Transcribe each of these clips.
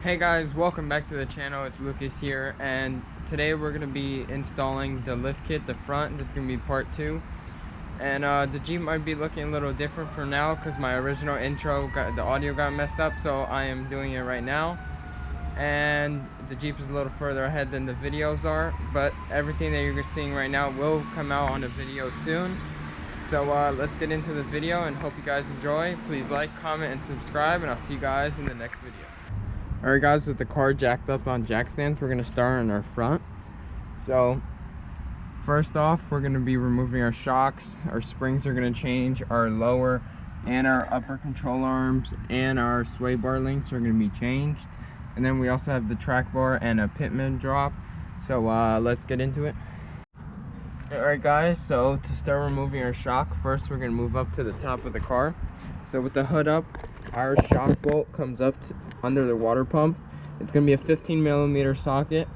Hey guys, welcome back to the channel. It's Lucas here, and today we're going to be installing the lift kit, the front. This is going to be part 2. And the Jeep might be looking a little different for now because my original intro the audio got messed up, so I am doing it right now. And the Jeep is a little further ahead than the videos are, but everything that you're seeing right now will come out on a video soon. So let's get into the video and hope you guys enjoy. Please like, comment, and subscribe, and I'll see you guys in the next video. Alright guys, with the car jacked up on jack stands, we're going to start on our front. So first off, we're going to be removing our shocks. Our springs are going to change. Our lower and our upper control arms and our sway bar links are going to be changed. And then we also have the track bar and a pitman drop. So let's get into it. Alright guys, so to start removing our shock, first we're going to move up to the top of the car. So with the hood up, our shock bolt comes up under the water pump. It's going to be a 15mm socket,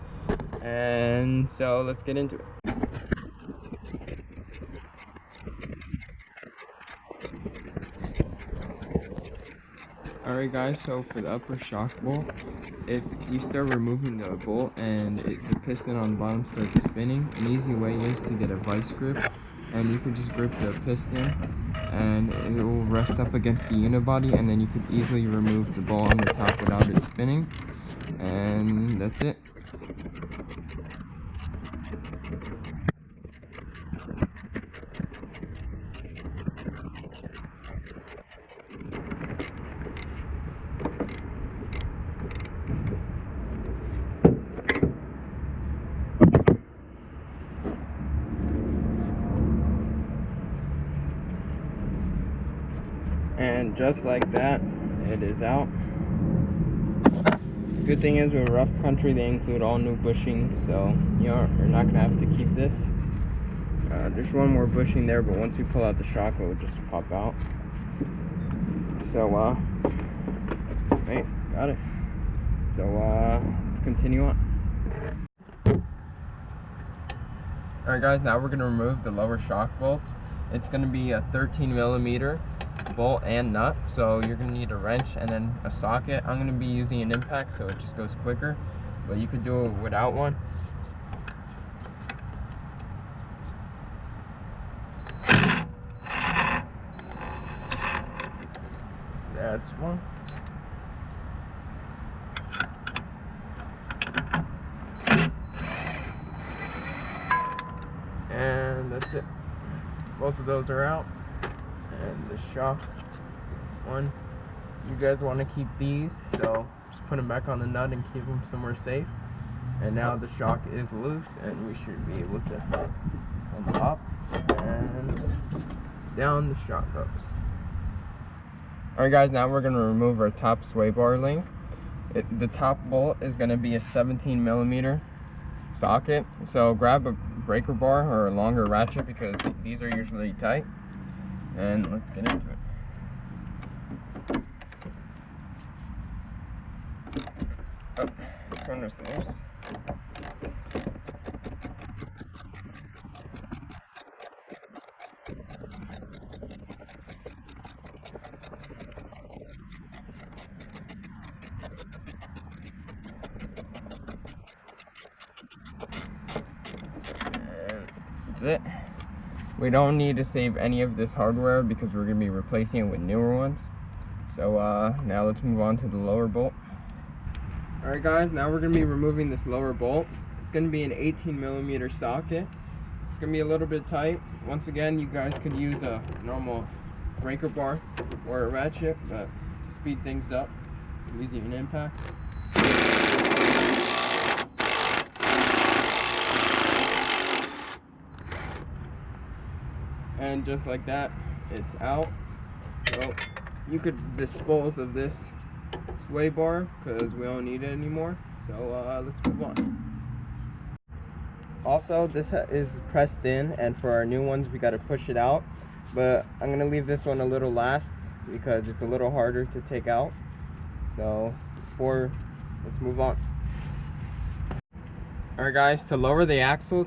and so let's get into it. Alright guys, so for the upper shock bolt, if you start removing the bolt and the piston on the bottom starts spinning, an easy way is to get a vice grip, and you can just grip the piston and it will rest up against the unibody, and then you could easily remove the bolt on the top without it spinning, and that's it. And just like that, it is out. Good thing is, with rough country, they include all new bushings, so you're not gonna have to keep this. There's one more bushing there, but once we pull out the shock, it will just pop out. So right, got it. So let's continue on. Alright guys, now we're gonna remove the lower shock bolts. It's gonna be a 13mm bolt and nut, so you're gonna need a wrench and then a socket. I'm gonna be using an impact, so it just goes quicker, but you could do it without one. That's one. And that's it. Both of those are out. And the shock one, you guys want to keep these, so just put them back on the nut and keep them somewhere safe. And now the shock is loose, and we should be able to come up and down the shock goes. Alright guys, now we're going to remove our top sway bar link. The top bolt is going to be a 17mm socket, so grab a breaker bar or a longer ratchet because these are usually tight. And let's get into it. Oh, turn this loose. And that's it. We don't need to save any of this hardware because we're going to be replacing it with newer ones. So now let's move on to the lower bolt. Alright guys, now we're going to be removing this lower bolt. It's going to be an 18mm socket. It's going to be a little bit tight. Once again, you guys could use a normal breaker bar or a ratchet, but to speed things up, I'm using an impact. And just like that, it's out. So you could dispose of this sway bar because we don't need it anymore. So let's move on. Also, this is pressed in, and for our new ones we got to push it out, but I'm gonna leave this one a little last because it's a little harder to take out. So let's move on. Alright guys, to lower the axle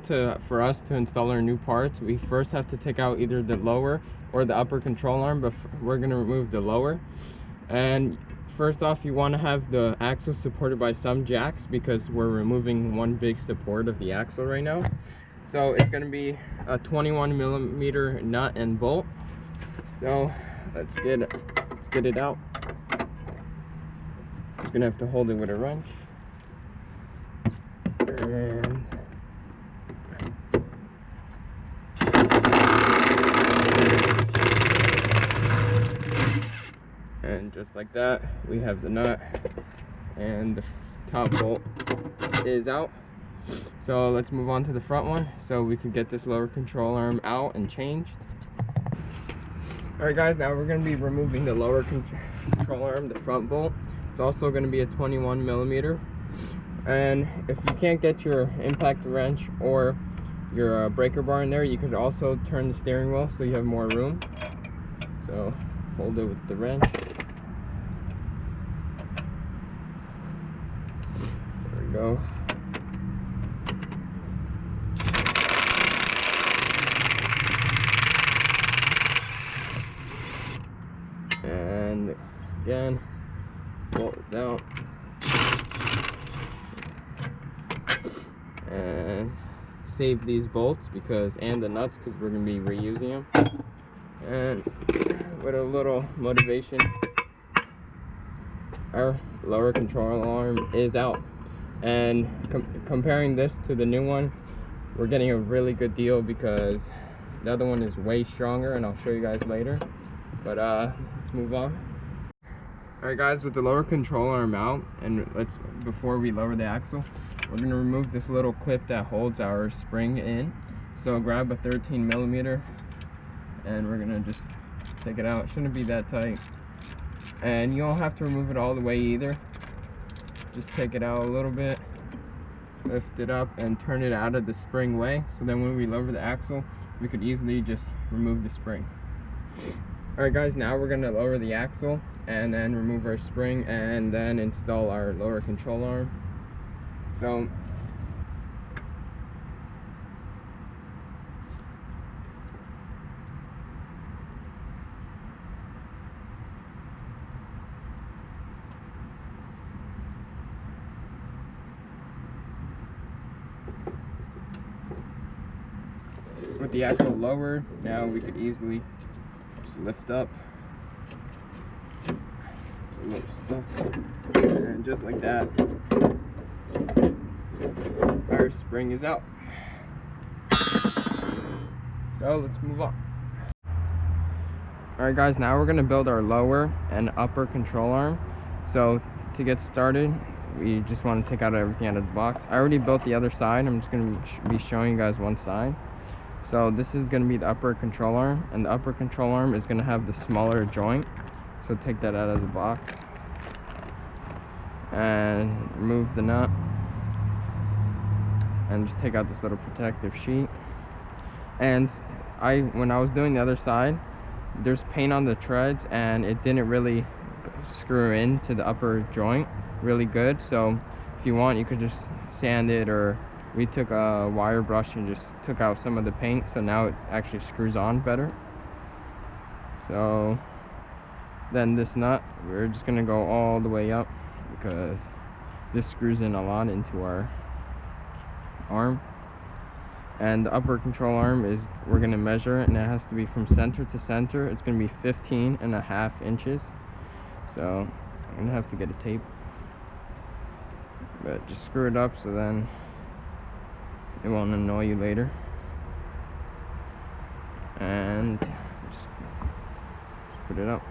for us to install our new parts, we first have to take out either the lower or the upper control arm, but we're going to remove the lower. And first off, you want to have the axle supported by some jacks because we're removing one big support of the axle right now. So it's going to be a 21mm nut and bolt. So let's get it out. Just gonna have to hold it with a wrench. And just like that, we have the nut and the top bolt is out. So let's move on to the front one so we can get this lower control arm out and changed. Alright guys, now we're going to be removing the lower control arm, the front bolt. It's also going to be a 21mm. And if you can't get your impact wrench or your breaker bar in there, you could also turn the steering wheel so you have more room. So hold it with the wrench. There we go. And again, bolt is out. And save these bolts and the nuts because we're going to be reusing them. And with a little motivation, our lower control arm is out. And comparing this to the new one, we're getting a really good deal because the other one is way stronger, and I'll show you guys later. But let's move on. Alright guys, with the lower control arm out, and before we lower the axle, we're going to remove this little clip that holds our spring in. So grab a 13mm and we're going to just take it out. It shouldn't be that tight. And you don't have to remove it all the way either. Just take it out a little bit, lift it up and turn it out of the spring way. So then when we lower the axle, we could easily just remove the spring. Alright guys, now we're going to lower the axle and then remove our spring and then install our lower control arm. So with the axle lowered, now we could easily just lift up. It's a little stuck. And just like that, our spring is out. So let's move on. Alright guys, now we're going to build our lower and upper control arm. So to get started, we just want to take out everything out of the box. I already built the other side. I'm just going to be showing you guys one side. So this is going to be the upper control arm, and the upper control arm is going to have the smaller joint. So take that out of the box and remove the nut and just take out this little protective sheet. And when I was doing the other side, there's paint on the treads and it didn't really screw into the upper joint really good. So if you want, you could just sand it, or we took a wire brush and just took out some of the paint, so now it actually screws on better. So then this nut, we're just gonna go all the way up because this screws in a lot into our arm. And the upper control arm is, we're gonna measure it, and it has to be from center to center. It's gonna be 15.5 inches. So I'm gonna have to get a tape, but just screw it up so then it won't annoy you later. And just put it up.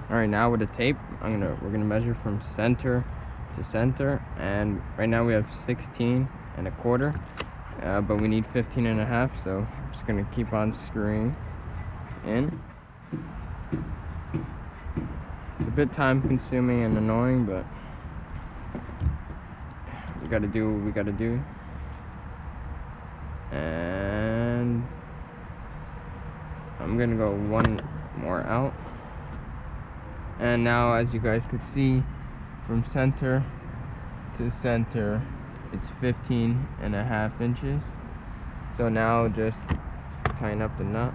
Alright, now with the tape, we're gonna measure from center to center, and right now we have 16.25, but we need 15.5, so I'm just gonna keep on screwing in. It's a bit time consuming and annoying, but we gotta do what we gotta do. And I'm gonna go one more out. And now, as you guys could see, from center to center, it's 15.5 inches. So now just tighten up the nut.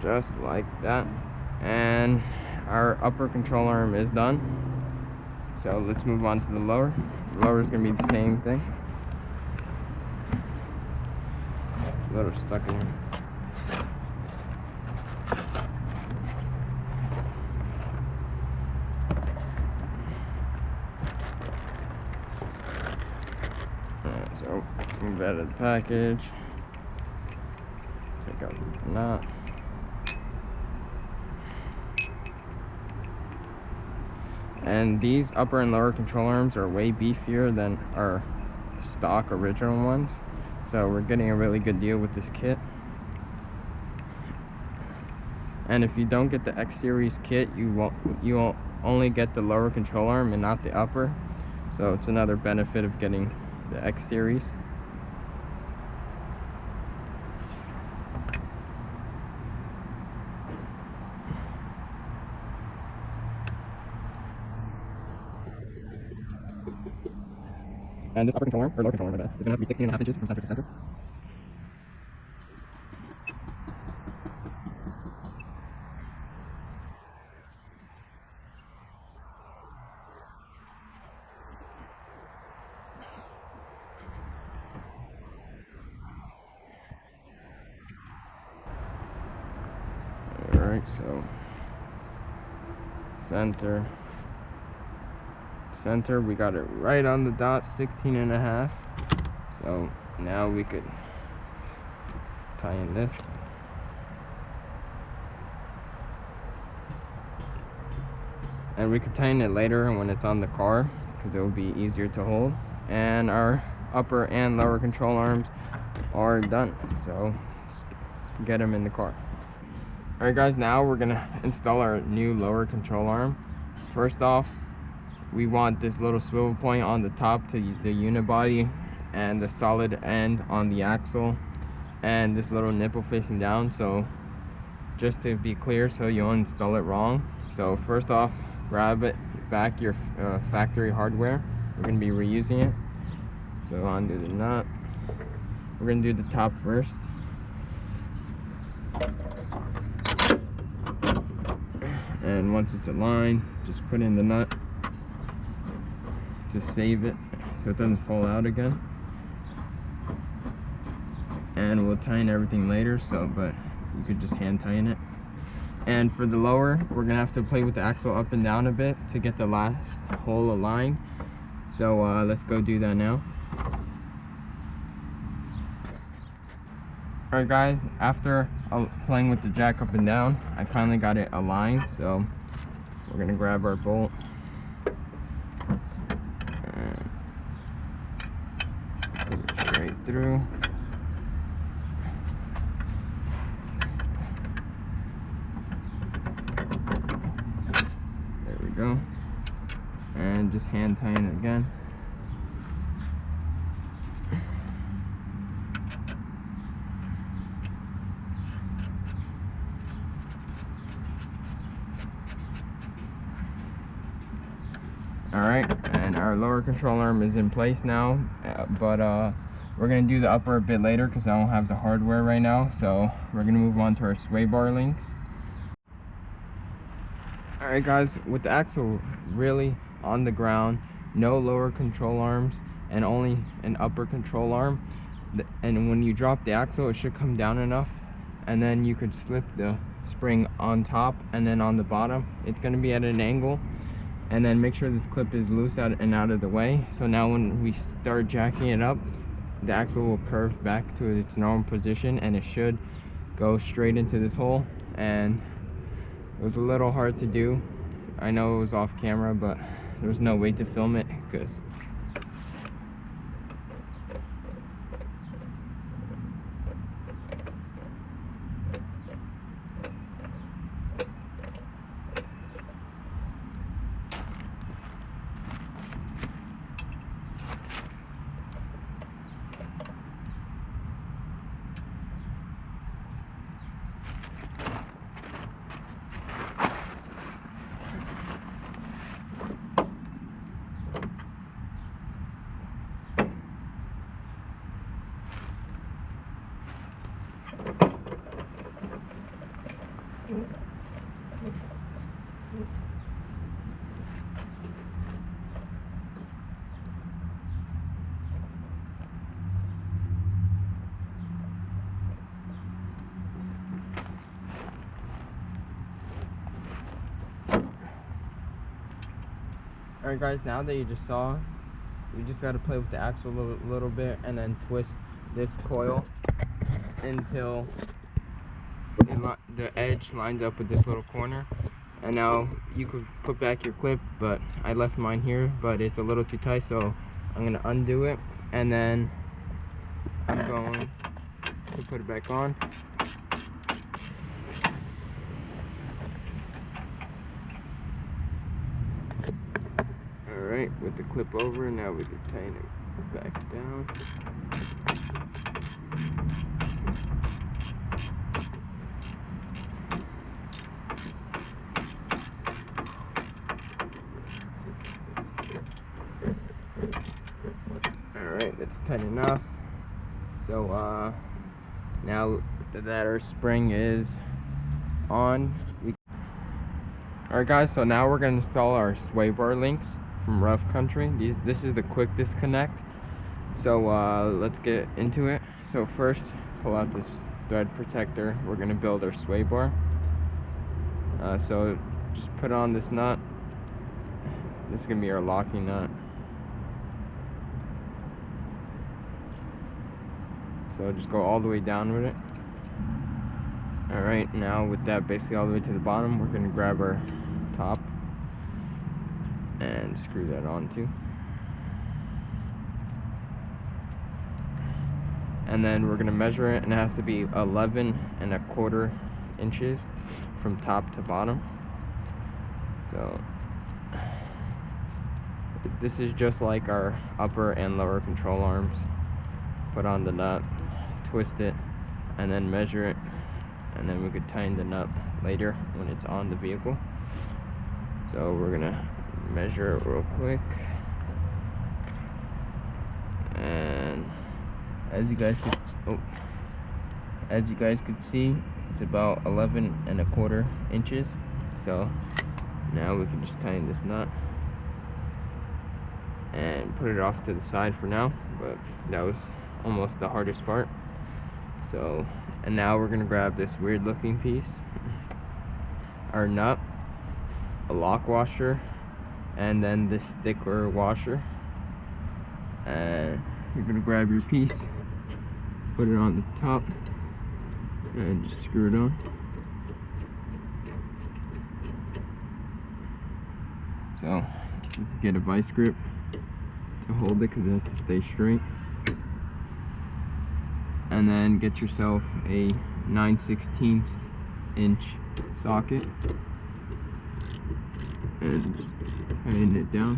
Just like that. And our upper control arm is done. So let's move on to the lower. The lower is going to be the same thing. It's a little stuck in here. Alright, so move out of the package. Take out the knot. And these upper and lower control arms are way beefier than our stock original ones. So we're getting a really good deal with this kit. And if you don't get the X Series kit, you won't only get the lower control arm and not the upper. So it's another benefit of getting the X Series. And this upper control arm, or lower control arm, is going to have to be 16.5 inches from center to center. Alright, so center, we got it right on the dot, 16.5. So now we could tie in this. And we could tighten it later when it's on the car, because it will be easier to hold. And our upper and lower control arms are done. So let's get them in the car. Alright guys, now we're gonna install our new lower control arm. First off, we want this little swivel point on the top to the unibody, and the solid end on the axle, and this little nipple facing down. So just to be clear, so you don't install it wrong. So first off, grab it back your factory hardware. We're gonna be reusing it. So undo the nut. We're gonna do the top first. And once it's aligned, just put in the nut to save it so it doesn't fall out again. And we'll tighten everything later, but you could just hand tighten it. And for the lower, we're gonna have to play with the axle up and down a bit to get the last hole aligned. So let's go do that now. Alright guys, after playing with the jack up and down, I finally got it aligned. So we're gonna grab our bolt and put it straight through. There we go. And just hand tighten it again. Alright, and our lower control arm is in place now, but we're going to do the upper a bit later because I don't have the hardware right now. So we're going to move on to our sway bar links. Alright guys, with the axle really on the ground, no lower control arms, and only an upper control arm, and when you drop the axle, it should come down enough, and then you could slip the spring on top, and then on the bottom it's going to be at an angle. And then make sure this clip is loose out of the way. So now when we start jacking it up, the axle will curve back to its normal position, and it should go straight into this hole. And it was a little hard to do. I know it was off camera, but there was no way to film it because Alright guys, now that you just saw, you just got to play with the axle a little bit and then twist this coil until the edge lines up with this little corner. And now you could put back your clip, but I left mine here, but it's a little too tight, so I'm going to undo it, and then I'm going to put it back on. Alright, with the clip over, now we can tighten it back down. Alright, that's tight enough. So now that our spring is on, alright guys, so now we're going to install our sway bar links from Rough Country. This is the quick disconnect. So let's get into it. So first, pull out this thread protector. We're going to build our sway bar. So just put on this nut. This is going to be our locking nut. So just go all the way down with it. Alright, now with that basically all the way to the bottom, we're going to grab our top and screw that on too. And then we're going to measure it, and it has to be 11¼ inches from top to bottom. So this is just like our upper and lower control arms. Put on the nut, twist it, and then measure it, and then we could tighten the nut later when it's on the vehicle. So we're gonna measure it real quick, and as you guys could see, it's about 11¼ inches. So now we can just tighten this nut and put it off to the side for now, but that was almost the hardest part. So, and now we're gonna grab this weird looking piece, our nut, a lock washer, and then this thicker washer, and you're gonna grab your piece, put it on the top, and just screw it on. So you can get a vice grip to hold it because it has to stay straight. And then get yourself a 9/16 inch socket and just tighten it down.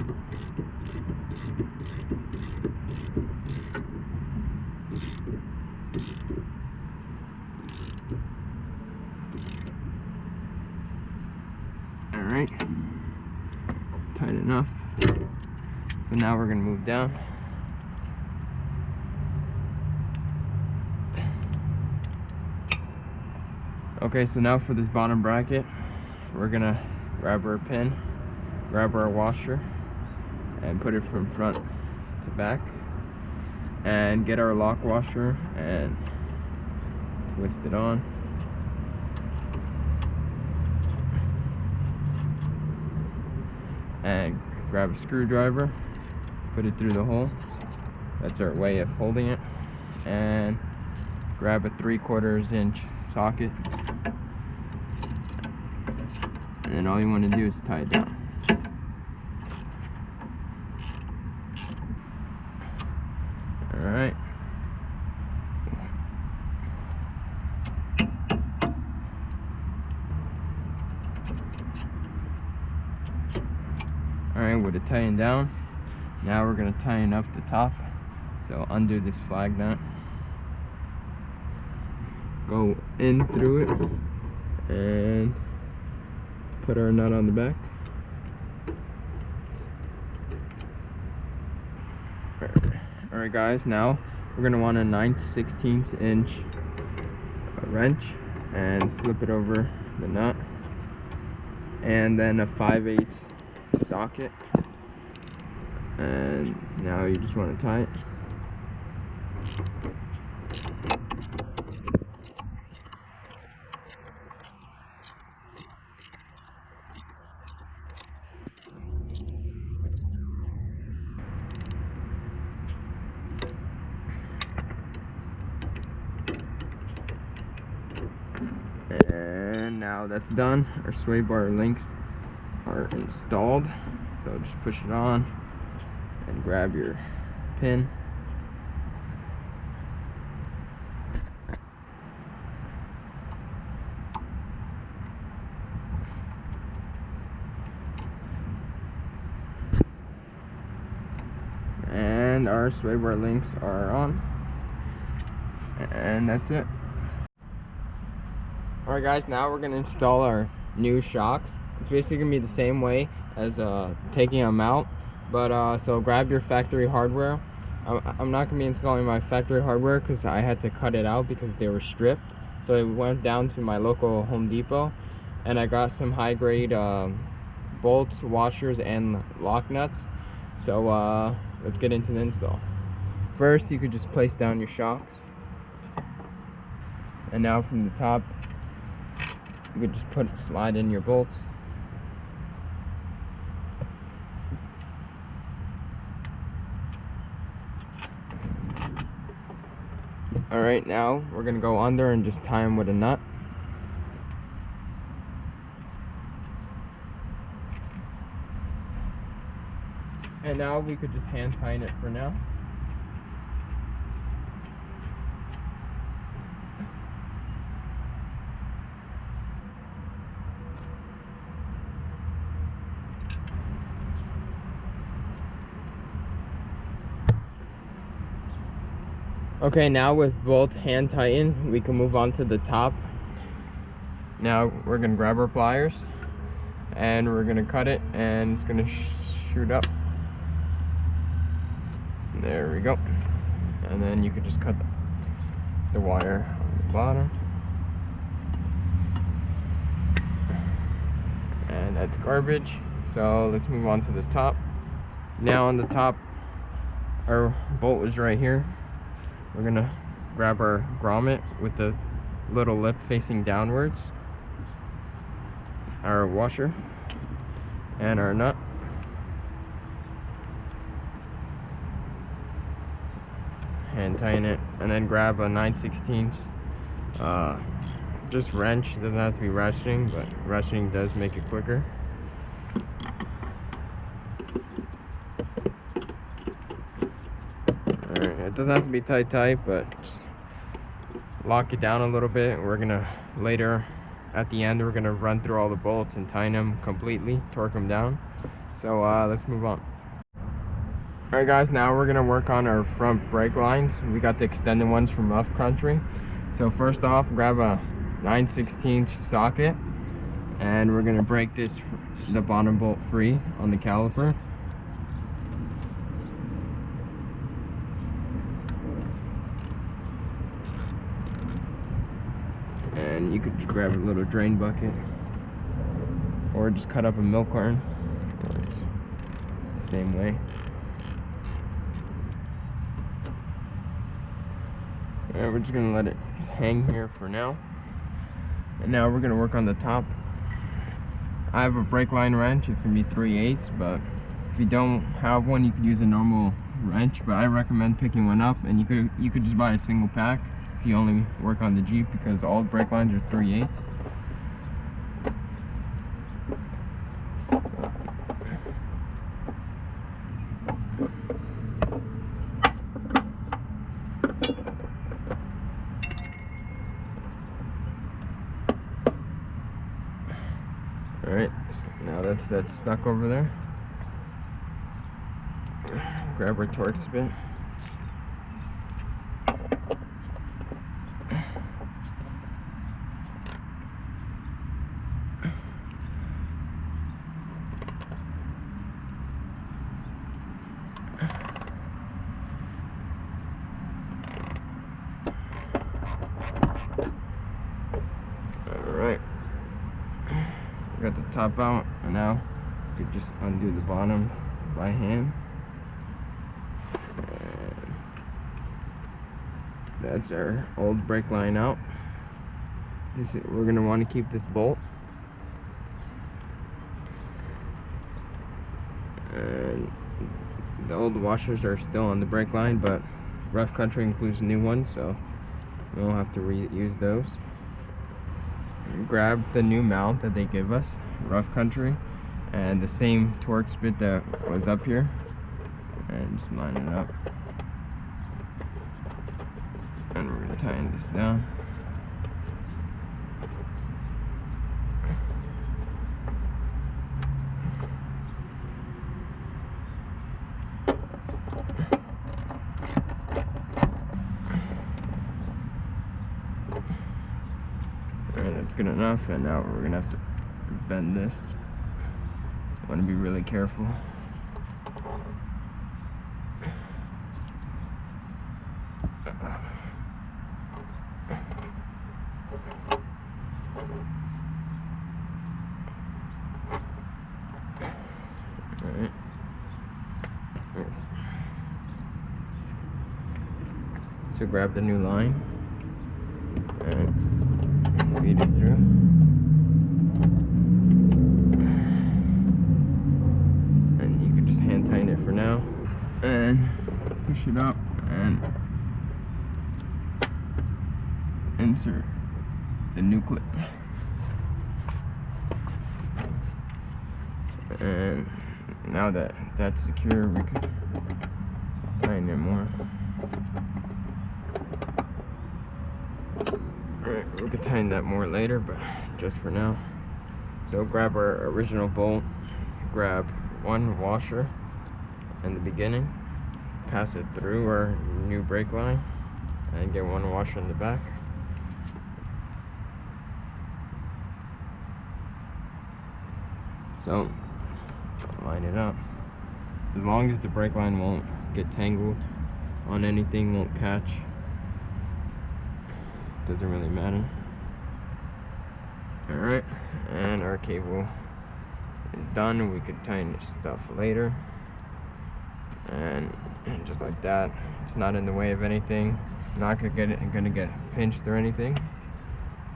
Alright, it's tight enough. So now we're gonna move down. Okay, so now for this bottom bracket, we're gonna grab our pin, grab our washer, and put it from front to back, and get our lock washer and twist it on. And grab a screwdriver, put it through the hole. That's our way of holding it. And grab a 3/4 inch socket. And then all you want to do is tie it down. Alright. Alright, with it tightened down, now we're going to tighten up the top. So undo this flag nut. Go in through it and put our nut on the back. Alright guys, now we're going to want a 9/16 inch wrench and slip it over the nut. and then a 5/8 socket. And now you just want to tie it. And now that's done. Our sway bar links are installed. So just push it on and grab your pin. And our sway bar links are on. And that's it. Alright guys, now we're going to install our new shocks. It's basically going to be the same way as taking them out. But so grab your factory hardware. I'm not going to be installing my factory hardware because I had to cut it out because they were stripped. So I went down to my local Home Depot and I got some high grade bolts, washers, and lock nuts. So let's get into the install. First, you could just place down your shocks. And now from the top, you could just slide in your bolts. Alright, now we're going to go under and just tie them with a nut. And now we could just hand tighten it for now. Okay, now with both hand tightened, we can move on to the top. Now we're gonna grab our pliers and we're gonna cut it, and it's gonna shoot up. There we go. And then you could just cut the wire on the bottom. And that's garbage. So let's move on to the top. Now on the top, our bolt is right here. We're gonna grab our grommet with the little lip facing downwards, our washer, and our nut. Hand tighten it, and then grab a 9/16 just wrench. It doesn't have to be ratcheting, but ratcheting does make it quicker. Alright, it doesn't have to be tight, but just lock it down a little bit. We're gonna later at the end, we're gonna run through all the bolts and tighten them completely, torque them down. So let's move on. Alright guys, now we're gonna work on our front brake lines. We got the extended ones from Rough Country. So first off, grab a 9/16 socket, and we're gonna break the bottom bolt free on the caliper. And you could just grab a little drain bucket, or just cut up a milk carton. Same way. And we're just gonna let it hang here for now. And now we're gonna work on the top. I have a brake line wrench. It's gonna be 3/8, but if you don't have one, you could use a normal wrench. But I recommend picking one up, and you could just buy a single pack if you only work on the Jeep, because all brake lines are 3/8. Alright, so now that's stuck over there. Grab our Torx bit. Alright. Got the top out, and now you could just undo the bottom by hand. And that's our old brake line out. We're gonna want to keep this bolt. And the old washers are still on the brake line, but Rough Country includes new ones, so we won't have to reuse those. Grab the new mount that they give us, Rough Country, and the same Torx bit that was up here, and just line it up. And we're gonna tighten this down. Alright, that's good enough, and now we're gonna have to bend this. Want to be really careful. Alright. So grab the new line and feed it through. And you can just hand tighten it for now and push it up and insert the new clip. And now that that's secure, we can tighten it more. Alright, we can tighten that more later, but just for now. So grab our original bolt, grab one washer in the beginning, pass it through our new brake line, and get one washer in the back. So line it up. As long as the brake line won't get tangled on anything, won't catch, doesn't really matter. Alright, and our cable is done. We could tighten this stuff later, and just like that, it's not in the way of anything, not gonna get pinched or anything.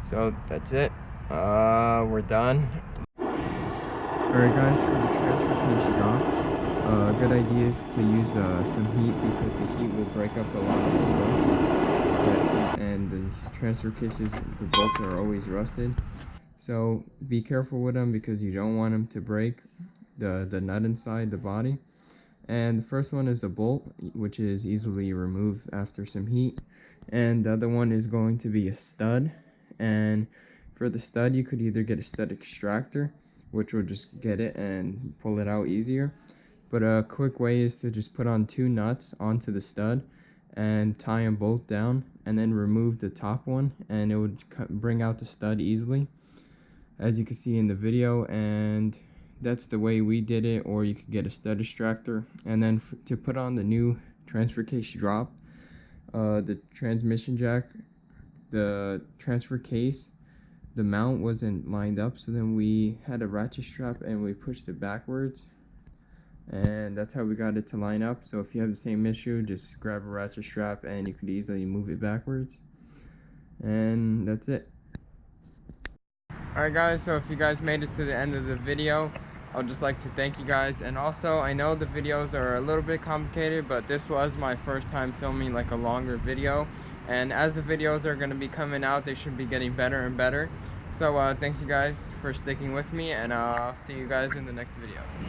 So that's it. We're done. Alright guys, for the transfer case drop, a good idea is to use some heat, because the heat will break up a lot of the bolts. And the transfer cases, the bolts are always rusted. So be careful with them, because you don't want them to break the nut inside the body. And the first one is the bolt, which is easily removed after some heat. And the other one is going to be a stud. And for the stud, you could either get a stud extractor, which will just get it and pull it out easier. But a quick way is to just put on 2 nuts onto the stud and tie them both down, and then remove the top one, and it would bring out the stud easily, as you can see in the video. And that's the way we did it. Or you could get a stud extractor. And then to put on the new transfer case drop, the transmission jack, the transfer case, the mount wasn't lined up, so then we had a ratchet strap and we pushed it backwards, and that's how we got it to line up. So if you have the same issue, just grab a ratchet strap and you could easily move it backwards. And that's it. Alright guys, so if you guys made it to the end of the video, I would just like to thank you guys. And also, I know the videos are a little bit complicated, but this was my first time filming like a longer video. And as the videos are going to be coming out, they should be getting better and better. So thanks you guys for sticking with me, and I'll see you guys in the next video.